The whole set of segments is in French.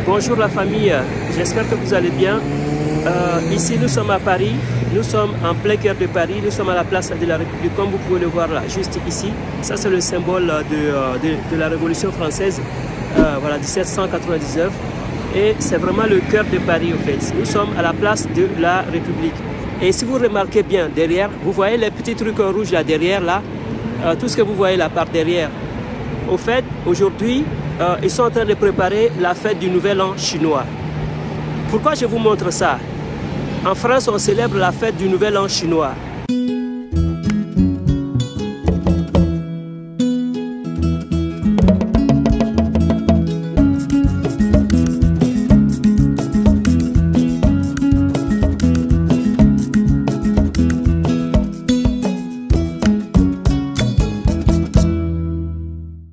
Bonjour la famille, j'espère que vous allez bien. Ici nous sommes à Paris, nous sommes en plein cœur de Paris, nous sommes à la place de la République comme vous pouvez le voir là, juste ici. Ça c'est le symbole de la Révolution française, voilà 1799. Et c'est vraiment le cœur de Paris en fait. Nous sommes à la place de la République. Et si vous remarquez bien derrière, vous voyez les petits trucs rouges là derrière là, tout ce que vous voyez là par derrière. Au fait, aujourd'hui, ils sont en train de préparer la fête du Nouvel An chinois. Pourquoi je vous montre ça? En France, on célèbre la fête du Nouvel An chinois.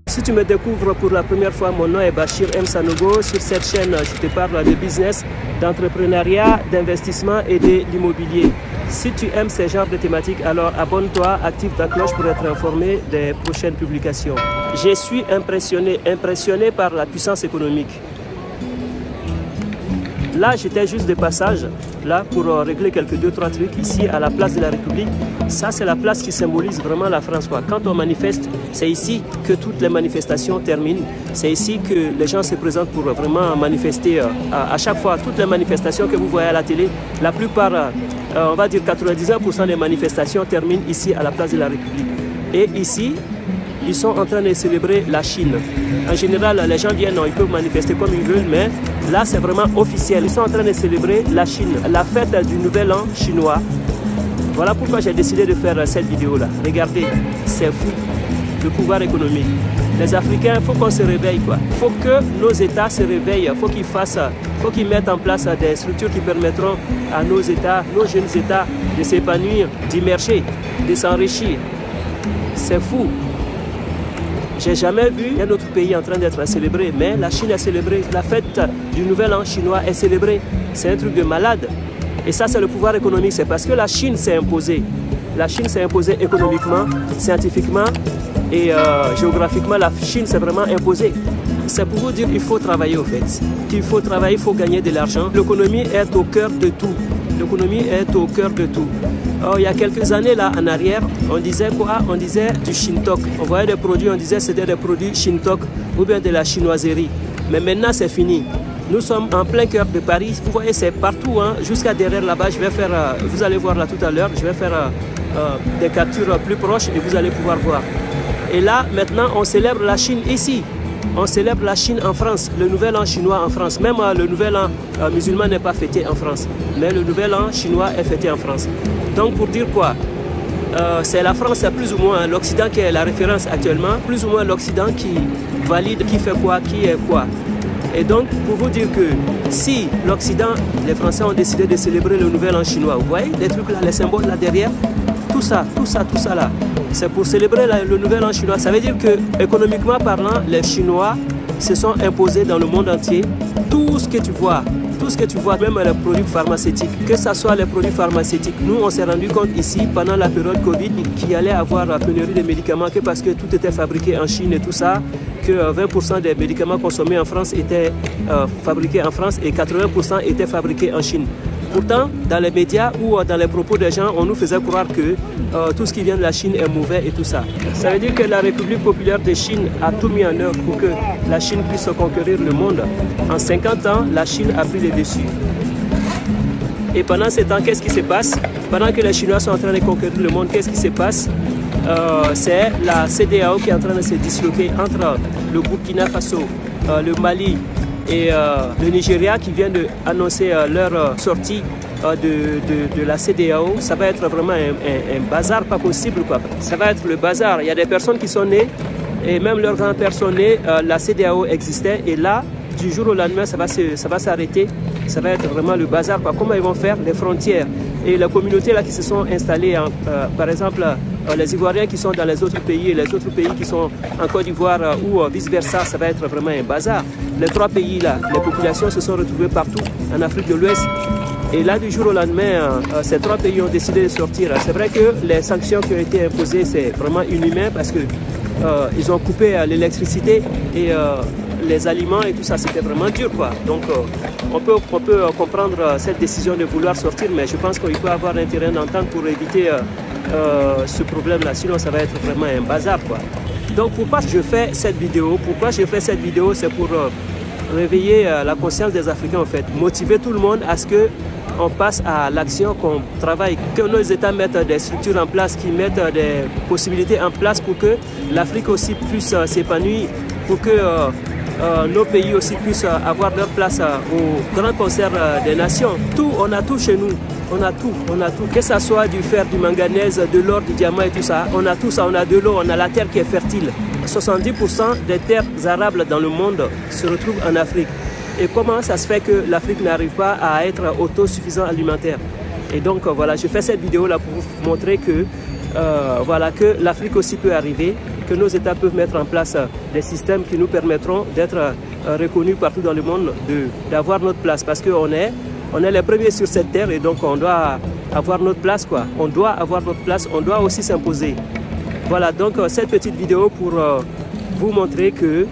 Si tu me découvres pour la première fois, mon nom est Bachir M. Sanogo. Sur cette chaîne, je te parle de business, d'entrepreneuriat, d'investissement et de l'immobilier. Si tu aimes ce genre de thématiques, alors abonne-toi, active ta cloche pour être informé des prochaines publications. Je suis impressionné par la puissance économique. Là, j'étais juste de passage, là, pour régler quelques 2-3 trucs ici à la place de la République. Ça, c'est la place qui symbolise vraiment la France, quoi. Quand on manifeste, c'est ici que toutes les manifestations terminent. C'est ici que les gens se présentent pour vraiment manifester. À chaque fois, toutes les manifestations que vous voyez à la télé, la plupart, on va dire 99% des manifestations terminent ici à la place de la République. Et ici, ils sont en train de célébrer la Chine. En général, les gens viennent, ils peuvent manifester comme ils veulent, mais là, c'est vraiment officiel. Ils sont en train de célébrer la Chine, la fête du Nouvel An chinois. Voilà pourquoi j'ai décidé de faire cette vidéo-là. Regardez, c'est fou, le pouvoir économique. Les Africains, il faut qu'on se réveille, quoi. Il faut que nos États se réveillent. Il faut qu'ils mettent en place des structures qui permettront à nos États, nos jeunes États, de s'épanouir, d'immerger, de s'enrichir. C'est fou. J'ai jamais vu un autre pays en train d'être célébré, mais la Chine est célébrée. La fête du Nouvel An chinois est célébrée. C'est un truc de malade. Et ça, c'est le pouvoir économique. C'est parce que la Chine s'est imposée. La Chine s'est imposée économiquement, scientifiquement et géographiquement. La Chine s'est vraiment imposée. C'est pour vous dire qu'il faut travailler au fait. Il faut travailler, il faut gagner de l'argent. L'économie est au cœur de tout. L'économie est au cœur de tout. Alors, il y a quelques années là en arrière, on disait quoi? On disait du Shintok. On voyait des produits, on disait c'était des produits Shintok ou bien de la chinoiserie. Mais maintenant c'est fini. Nous sommes en plein cœur de Paris. Vous voyez, c'est partout, hein, jusqu'à derrière là-bas. Je vais faire, vous allez voir là tout à l'heure, je vais faire des captures plus proches et vous allez pouvoir voir. Et là, maintenant, on célèbre la Chine ici. On célèbre la Chine en France, le Nouvel An chinois en France. Même le Nouvel An musulman n'est pas fêté en France, mais le Nouvel An chinois est fêté en France. Donc pour dire quoi, c'est la France, c'est plus ou moins l'Occident qui est la référence actuellement, plus ou moins l'Occident qui valide qui fait quoi, qui est quoi. Et donc pour vous dire que si l'Occident, les Français ont décidé de célébrer le Nouvel An chinois, vous voyez les trucs là, les symboles là derrière, tout ça là. C'est pour célébrer le Nouvel An chinois. Ça veut dire que, économiquement parlant, les Chinois se sont imposés dans le monde entier. Tout ce que tu vois, même les produits pharmaceutiques, que ce soit les produits pharmaceutiques. Nous, on s'est rendu compte ici, pendant la période Covid, qu'il allait avoir pénurie de médicaments, que parce que tout était fabriqué en Chine et tout ça, que 20% des médicaments consommés en France étaient fabriqués en France et 80% étaient fabriqués en Chine. Pourtant, dans les médias ou dans les propos des gens, on nous faisait croire que tout ce qui vient de la Chine est mauvais et tout ça. Ça veut dire que la République populaire de Chine a tout mis en œuvre pour que la Chine puisse conquérir le monde. En 50 ans, la Chine a pris le dessus. Et pendant ce temps, qu'est-ce qui se passe? Pendant que les Chinois sont en train de conquérir le monde, qu'est-ce qui se passe? C'est la CEDEAO qui est en train de se disloquer entre le Burkina Faso, le Mali, et le Nigeria qui vient d'annoncer leur sortie de la CEDEAO. Ça va être vraiment un bazar pas possible, quoi. Ça va être le bazar. Il y a des personnes qui sont nées et même leurs grands-pères sont nés, la CEDEAO existait et là, du jour au lendemain, ça va s'arrêter. Ça va être vraiment le bazar, quoi. Comment ils vont faire les frontières et les communautés là qui se sont installées, par exemple, les Ivoiriens qui sont dans les autres pays et les autres pays qui sont en Côte d'Ivoire ou vice-versa, ça va être vraiment un bazar. Les trois pays là, les populations se sont retrouvées partout en Afrique de l'Ouest. Et là, du jour au lendemain, ces trois pays ont décidé de sortir. C'est vrai que les sanctions qui ont été imposées, c'est vraiment inhumain parce que ils ont coupé l'électricité et les aliments et tout ça, c'était vraiment dur, quoi. Donc, on peut comprendre cette décision de vouloir sortir, mais je pense qu'il peut avoir intérêt d'entendre pour éviter ce problème-là. Sinon, ça va être vraiment un bazar, quoi. Donc, pourquoi je fais cette vidéo? C'est pour réveiller la conscience des Africains, en fait. Motiver tout le monde à ce que on passe à l'action, qu'on travaille, que nos États mettent des structures en place, qui mettent des possibilités en place pour que l'Afrique aussi puisse s'épanouir, pour que nos pays aussi puissent avoir leur place au grand concert des nations. Tout, on a tout chez nous, on a tout. Que ce soit du fer, du manganèse, de l'or, du diamant et tout ça, on a tout ça, on a de l'eau, on a la terre qui est fertile. 70% des terres arables dans le monde se retrouvent en Afrique. Et comment ça se fait que l'Afrique n'arrive pas à être autosuffisant alimentaire? Et donc voilà, je fais cette vidéo là pour vous montrer que voilà, que l'Afrique aussi peut arriver, que nos États peuvent mettre en place des systèmes qui nous permettront d'être reconnus partout dans le monde, d'avoir notre place, parce qu'on est les premiers sur cette terre et donc on doit avoir notre place, quoi. On doit avoir notre place, on doit aussi s'imposer. Voilà, donc cette petite vidéo pour vous montrer que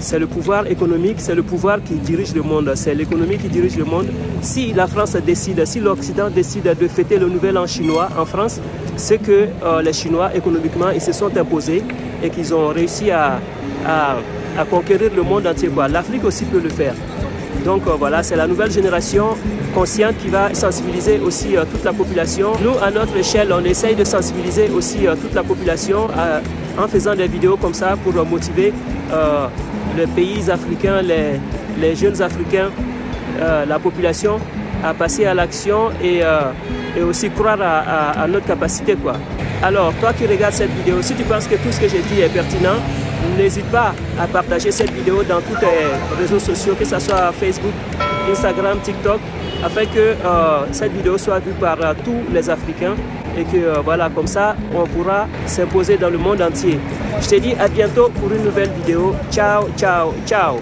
c'est le pouvoir économique, c'est le pouvoir qui dirige le monde, c'est l'économie qui dirige le monde. Si la France décide, si l'Occident décide de fêter le nouvel an chinois en France, c'est que les Chinois économiquement ils se sont imposés et qu'ils ont réussi à conquérir le monde entier. L'Afrique aussi peut le faire. Donc voilà, c'est la nouvelle génération consciente qui va sensibiliser aussi toute la population. Nous, à notre échelle, on essaye de sensibiliser aussi toute la population en faisant des vidéos comme ça pour motiver les pays africains, les jeunes africains, la population à passer à l'action et aussi croire à notre capacité, quoi. Alors, toi qui regardes cette vidéo, si tu penses que tout ce que j'ai dit est pertinent, n'hésite pas à partager cette vidéo dans tous tes réseaux sociaux, que ce soit Facebook, Instagram, TikTok, afin que cette vidéo soit vue par tous les Africains et que voilà, comme ça, on pourra s'imposer dans le monde entier. Je te dis à bientôt pour une nouvelle vidéo. Ciao, ciao, ciao.